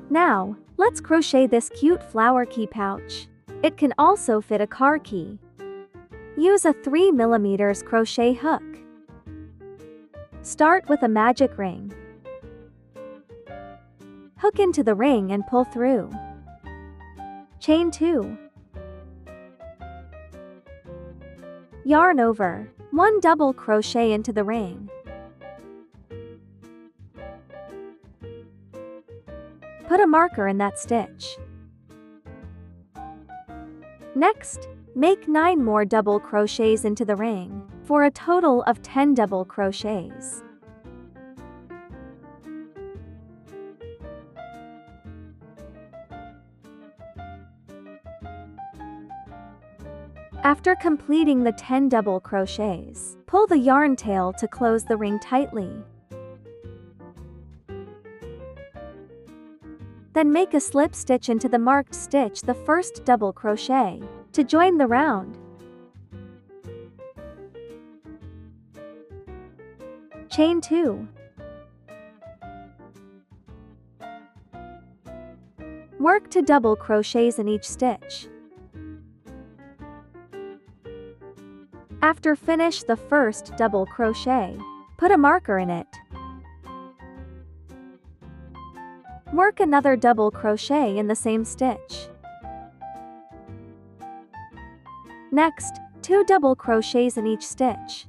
Now, let's crochet this cute flower key pouch. It can also fit a car key. Use a 3mm crochet hook. Start with a magic ring. Hook into the ring and pull through. Chain 2. Yarn over. 1 double crochet into the ring. Put a marker in that stitch. Next, make 9 more double crochets into the ring, for a total of 10 double crochets. After completing the 10 double crochets, pull the yarn tail to close the ring tightly. Then make a slip stitch into the marked stitch, the first double crochet, to join the round. Chain 2. Work 2 double crochets in each stitch. After finish the first double crochet, put a marker in it. Work another double crochet in the same stitch. Next, 2 double crochets in each stitch.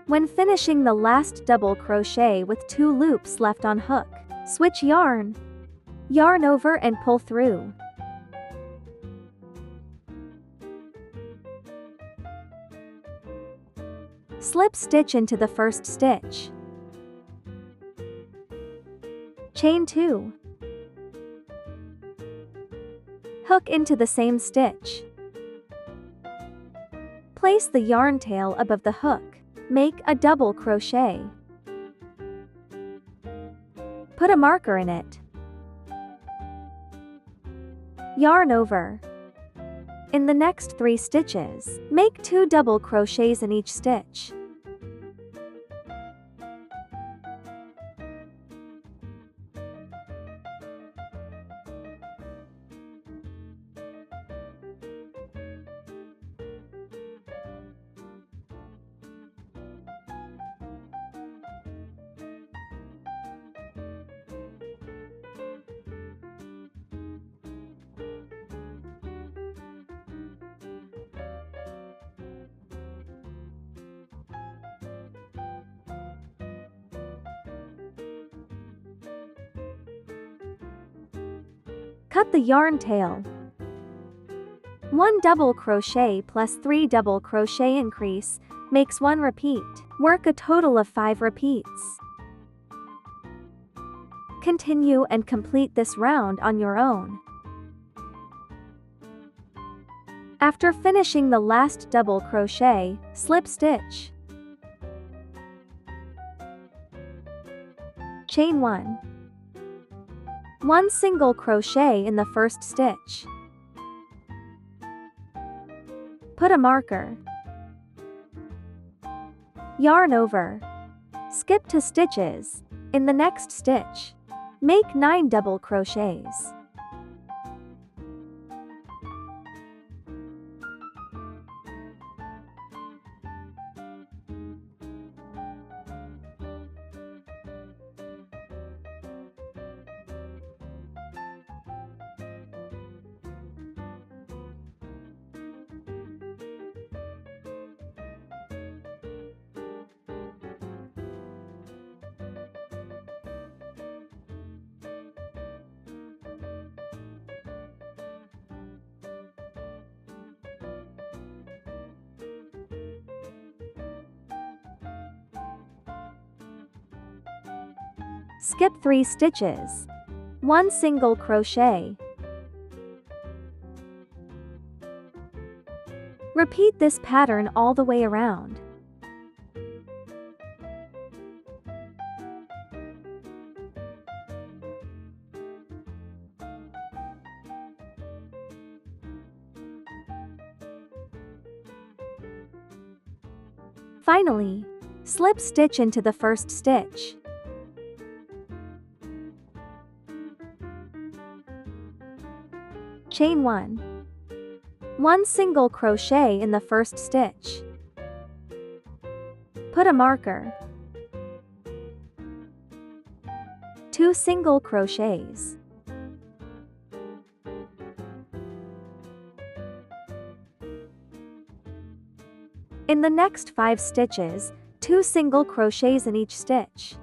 When finishing the last double crochet with 2 loops left on hook, switch yarn. Yarn over and pull through. Slip stitch into the first stitch. Chain 2. Hook into the same stitch. Place the yarn tail above the hook. Make a double crochet. Put a marker in it. Yarn over. In the next 3 stitches, make 2 double crochets in each stitch. Cut the yarn tail. 1 double crochet plus 3 double crochet increase makes 1 repeat. Work a total of 5 repeats. Continue and complete this round on your own. After finishing the last double crochet, slip stitch. Chain 1. 1 single crochet in the first stitch. Put a marker. Yarn over. Skip 2 stitches. In the next stitch, make 9 double crochets. Skip 3 stitches. 1 single crochet. Repeat this pattern all the way around. Finally, slip stitch into the first stitch. Chain 1. 1 single crochet in the first stitch. Put a marker. 2 single crochets. In the next 5 stitches, 2 single crochets in each stitch.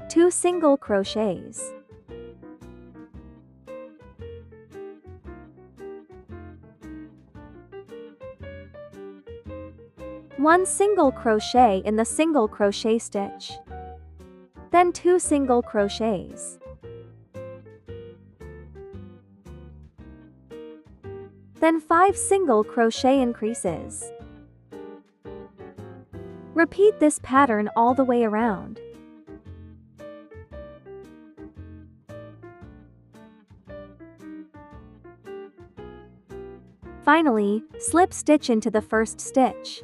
Two single crochets. One single crochet in the single crochet stitch. Then 2 single crochets. Then 5 single crochet increases. Repeat this pattern all the way around. Finally, slip stitch into the first stitch.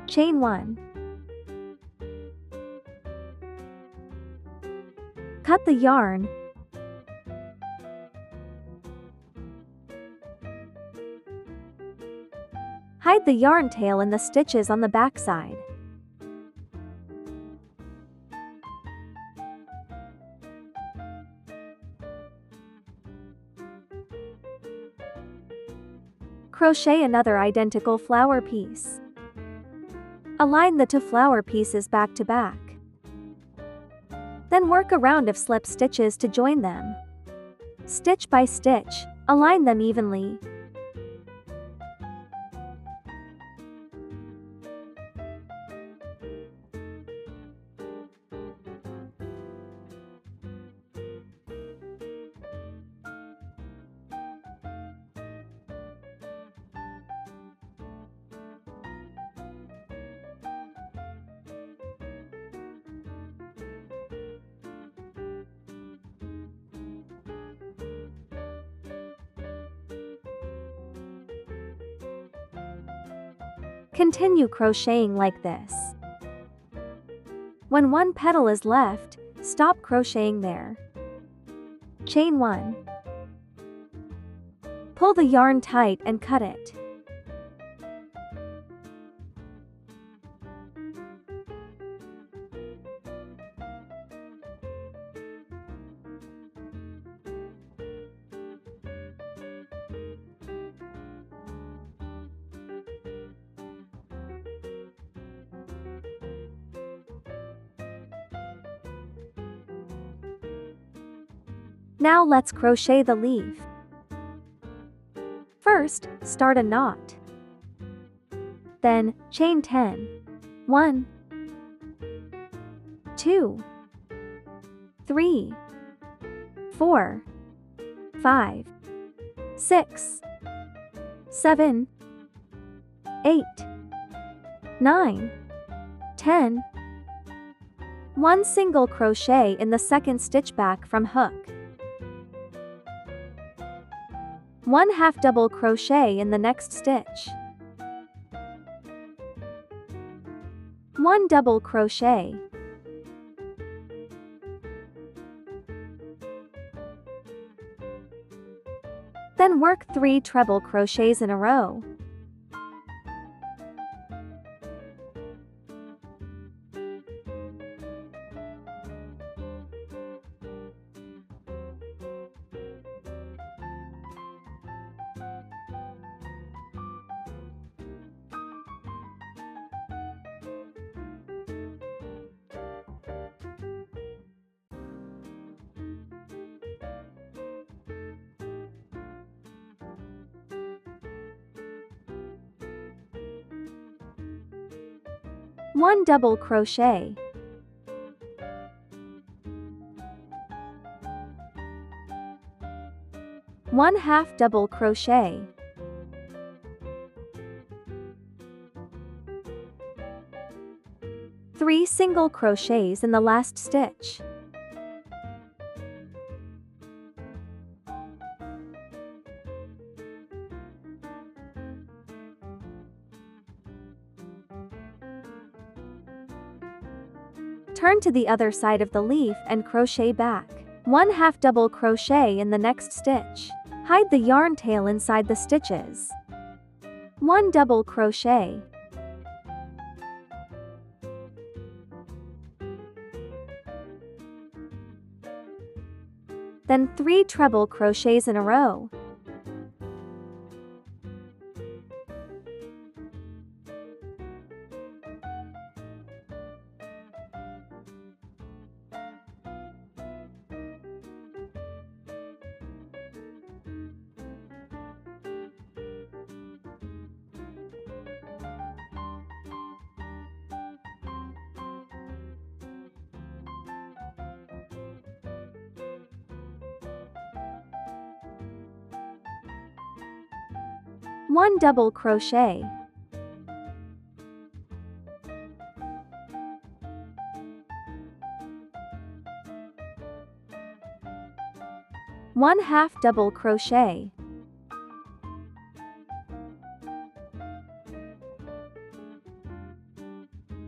Chain 1. Cut the yarn. Hide the yarn tail in the stitches on the back side. Crochet another identical flower piece. Align the 2 flower pieces back to back. Then work a round of slip stitches to join them. Stitch by stitch, align them evenly. Continue crocheting like this. When one petal is left, stop crocheting there. Chain 1. Pull the yarn tight and cut it. Now let's crochet the leaf. First, start a knot. Then, chain 10. 1, 2, 3, 4, 5, 6, 7, 8, 9, 10. 1 single crochet in the second stitch back from hook. 1 half double crochet in the next stitch. 1 double crochet. Then work 3 treble crochets in a row. 1 double crochet, 1/2 double crochet, 3 single crochets in the last stitch. Turn to the other side of the leaf and crochet back. 1/2 double crochet in the next stitch. Hide the yarn tail inside the stitches. 1 double crochet, then 3 treble crochets in a row. One double crochet, one half double crochet,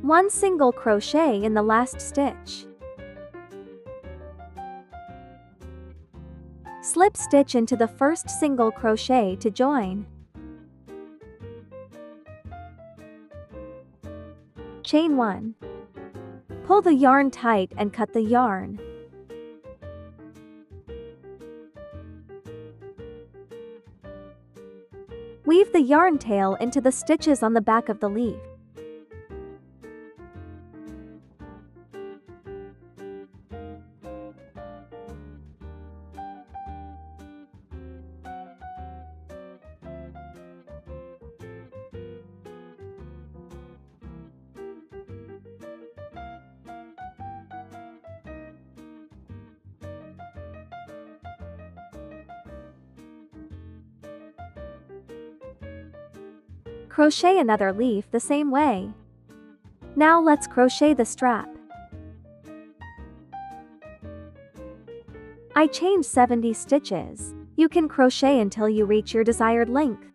one single crochet in the last stitch. Slip stitch into the first single crochet to join. Chain 1. Pull the yarn tight and cut the yarn. Weave the yarn tail into the stitches on the back of the leaf. Crochet another leaf the same way. Now let's crochet the strap. I chained 70 stitches. You can crochet until you reach your desired length.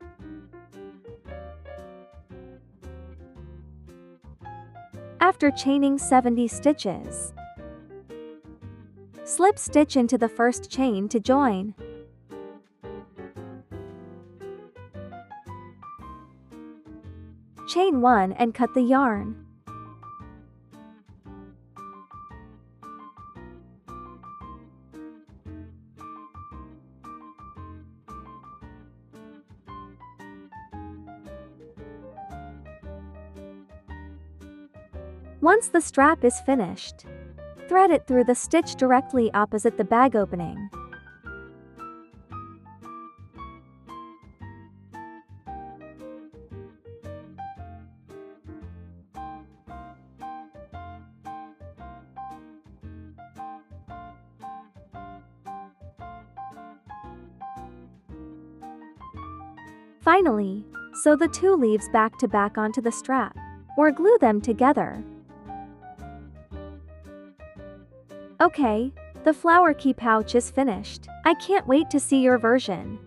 After chaining 70 stitches, slip stitch into the first chain to join. Chain 1 and cut the yarn. Once the strap is finished, thread it through the stitch directly opposite the bag opening. Finally, sew the two leaves back to back onto the strap, or glue them together. Okay, the flower key pouch is finished. I can't wait to see your version.